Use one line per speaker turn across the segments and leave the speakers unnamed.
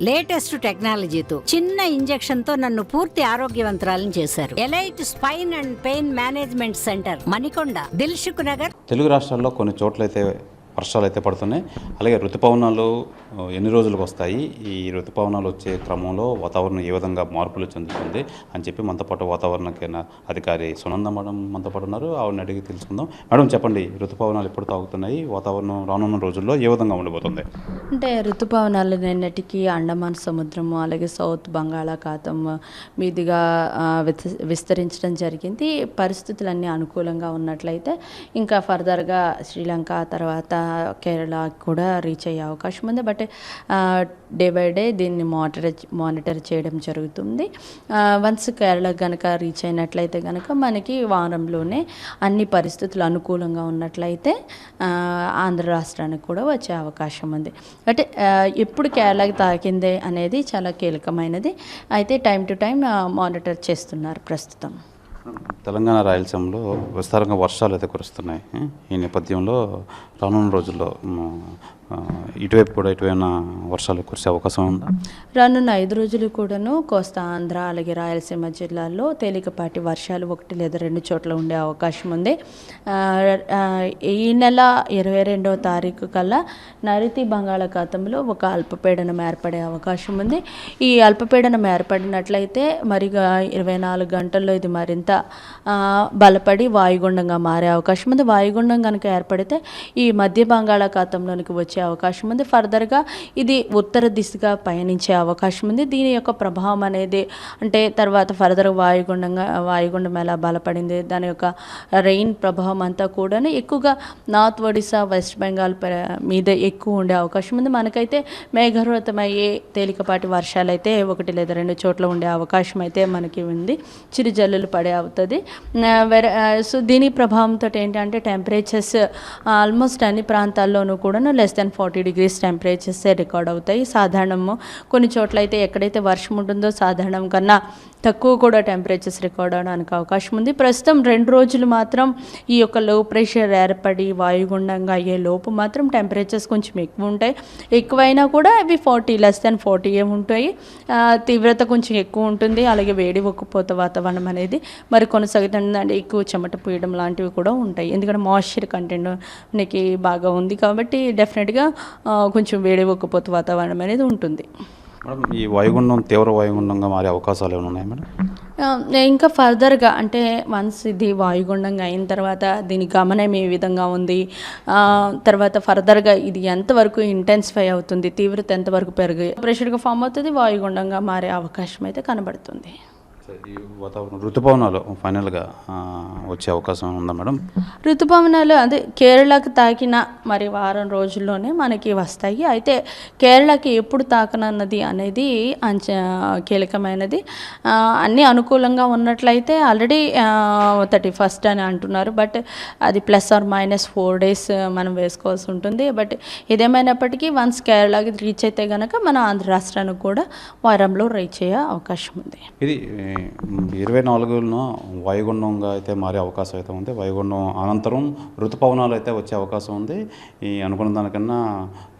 Latest టెక్నాలజీతో చిన్న injection తో నన్ను పూర్తి ఆరోగ్యవంతురాలను చేశారు. Elite spine and pain management centre, Manikonda, Dilsukh Nagar.
Telugu రాష్ట్రాల్లో కొన్ని చోట్లయితే వర్షాలు అయితే పడుతున్నాయి. అలాగే ఋతుపవనాలు ఎన్ని రోజులకు వస్తాయి, ఈ ఋతుపవనాలు వచ్చే క్రమంలో వాతావరణం ఏ విధంగా మార్పులు చెందుతుంది అని చెప్పి మనతో పాటు వాతావరణ కేంద్ర అధికారి సునంద మేడం మనతో పాటు ఉన్నారు. ఆవిడని అడిగి తెలుసుకుందాం. మేడం చెప్పండి, ఋతుపవనాలు ఎప్పుడు తాగుతున్నాయి, వాతావరణం రానున్న రోజుల్లో ఏ విధంగా ఉండబోతుంది?
అంటే ఋతుపవనాలు నిన్నటికి అండమాన్ సముద్రము అలాగే సౌత్ బంగాళాఖాతం మీదుగా విస్తరించడం జరిగింది. పరిస్థితులన్నీ అనుకూలంగా ఉన్నట్లయితే ఇంకా ఫర్దర్గా శ్రీలంక తర్వాత కేరళ కూడా రీచ్ అయ్యే అవకాశం ఉంది. బట్ డే బై డే దీన్ని మానిటర్ చేయడం జరుగుతుంది. వన్స్ కేరళ కనుక రీచ్ అయినట్లయితే కనుక మనకి వారంలోనే అన్ని పరిస్థితులు అనుకూలంగా ఉన్నట్లయితే ఆంధ్ర రాష్ట్రానికి కూడా వచ్చే అవకాశం ఉంది. అంటే ఎప్పుడు కేరళకి తాకిందే అనేది చాలా కీలకమైనది. అయితే టైం టు టైం మానిటర్ చేస్తున్నారు ప్రస్తుతం.
తెలంగాణ రాయలసీమలో విస్తారంగా వర్షాలు అయితే కురుస్తున్నాయి. ఈ నేపథ్యంలో రానున్న రోజుల్లో ఇటువైపు కూడా ఎటువైనా వర్షాలు కురిసే అవకాశం ఉందా?
రానున్న 5 రోజులు కూడాను కోస్తా ఆంధ్ర అలాగే రాయలసీమ జిల్లాల్లో తేలికపాటి వర్షాలు 1 లేదా 2 చోట్ల ఉండే అవకాశం ఉంది. ఈ నెల 22వ తారీఖు కల్లా నైరుతి బంగాళాఖాతంలో ఒక అల్పపీడనం ఏర్పడే అవకాశం ఉంది. ఈ అల్పపీడనం ఏర్పడినట్లయితే మరిగా 24 గంటల్లో ఇది మరింత బలపడి వాయుగుండంగా మారే అవకాశం ఉంది. వాయుగుండం కనుక ఏర్పడితే ఈ మధ్య బంగాళాఖాతంలోనికి వచ్చే అవకాశం ఉంది. ఫర్దర్గా ఇది ఉత్తర దిశగా పయనించే అవకాశం ఉంది. దీని యొక్క ప్రభావం అనేది అంటే తర్వాత ఫర్దర్ వాయుగుండం ఎలా బలపడింది, దాని యొక్క రెయిన్ ప్రభావం అంతా కూడా ఎక్కువగా నార్త్ ఒడిశా వెస్ట్ బెంగాల్ మీద ఎక్కువ ఉండే అవకాశం ఉంది. మనకైతే మేఘావృతమయ్యే తేలికపాటి వర్షాలు అయితే 1 లేదా 2 చోట్ల ఉండే అవకాశం అయితే మనకి ఉంది. చిరుజల్లులు పడే అవుతుంది. సో దీని ప్రభావంతో ఏంటంటే టెంపరేచర్స్ ఆల్మోస్ట్ అన్ని ప్రాంతాల్లోనూ కూడా less than 40 degrees temperatures record అవుతాయి. సాధారణము కొన్ని చోట్ల అయితే ఎక్కడైతే వర్షం ఉంటుందో సాధారణం కన్నా తక్కువ కూడా టెంపరేచర్స్ రికార్డ్ అవడానికి అవకాశం ఉంది. ప్రస్తుతం 2 రోజులు మాత్రం ఈ యొక్క లో ప్రెషర్ ఏర్పడి వాయుగుండంగా అయ్యే లోపు మాత్రం టెంపరేచర్స్ కొంచెం ఎక్కువ ఉంటాయి. ఎక్కువైనా కూడా అవి 40 less than 40 ఉంటాయి. తీవ్రత కొంచెం ఎక్కువ ఉంటుంది. అలాగే వేడి ఒక్కపోత వాతావరణం అనేది మరి కొనసాగుతుంది. అంటే ఎక్కువ చెమట పూయడం లాంటివి కూడా ఉంటాయి. ఎందుకంటే మాయిశ్చర్ కంటెంట్ మనకి బాగా ఉంది కాబట్టి డెఫినెట్గా కొంచెం వేడి ఒక్కపోత వాతావరణం అనేది ఉంటుంది.
మేడం, ఈ వాయుగుండం తీవ్ర వాయుగుండంగా మారే అవకాశాలు ఏమైనా ఉన్నాయి మేడం?
ఇంకా ఫర్దర్గా అంటే వన్స్ ఇది వాయుగుండంగా అయిన తర్వాత దీని గమనం ఏ విధంగా ఉంది, తర్వాత ఫర్దర్గా ఇది ఎంతవరకు ఇంటెన్సిఫై అవుతుంది, తీవ్రత ఎంతవరకు పెరిగి ప్రెషర్గా ఫామ్ అవుతుంది, వాయుగుండంగా మారే అవకాశం అయితే కనబడుతుంది.
ఈ వాతావరణం ఋతుపవనాలు ఫైనల్గా వచ్చే అవకాశం ఉందా మేడం?
ఋతుపవనాలు అదే కేరళకి తాకిన మరి వారం రోజుల్లోనే మనకి వస్తాయి. అయితే కేరళకి ఎప్పుడు తాకనన్నది అనేది కీలకమైనది. అన్నీ అనుకూలంగా ఉన్నట్లయితే ఆల్రెడీ 31st అని అంటున్నారు. బట్ అది +or-4 days మనం వేసుకోవాల్సి ఉంటుంది. బట్ ఏదేమైనప్పటికీ వన్స్ కేరళకి రీచ్ అయితే కనుక మన ఆంధ్ర రాష్ట్రానికి కూడా వారంలో రీచ్ అయ్యే అవకాశం ఉంది.
ఇది 24న వాయుగుండంగా అయితే మారే అవకాశం అయితే ఉంది. వాయుగుండం అనంతరం ఋతుపవనాలు అయితే వచ్చే అవకాశం ఉంది. ఈ అనుకున్న దానికన్నా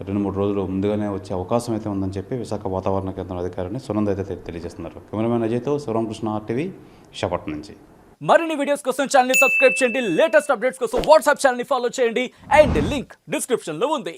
2-3 రోజులు ముందుగానే వచ్చే అవకాశం అయితే ఉందని చెప్పి విశాఖ వాతావరణ కేంద్రం అధికారిని సునంద అయితే తెలియజేస్తున్నారు. కెమెరామెన్ అజయ్తో శివరామకృష్ణ, RTV, విశాఖపట్నం నుంచి.
మరిన్ని వీడియోస్ కోసం ఛానల్ ని సబ్స్క్రైబ్ చేయండి. లేటెస్ట్ అప్డేట్స్ కోసం వాట్సాప్ ఛానల్ ని ఫాలో చేయండి. అండ్ లింక్ డిస్క్రిప్షన్ లో ఉంది.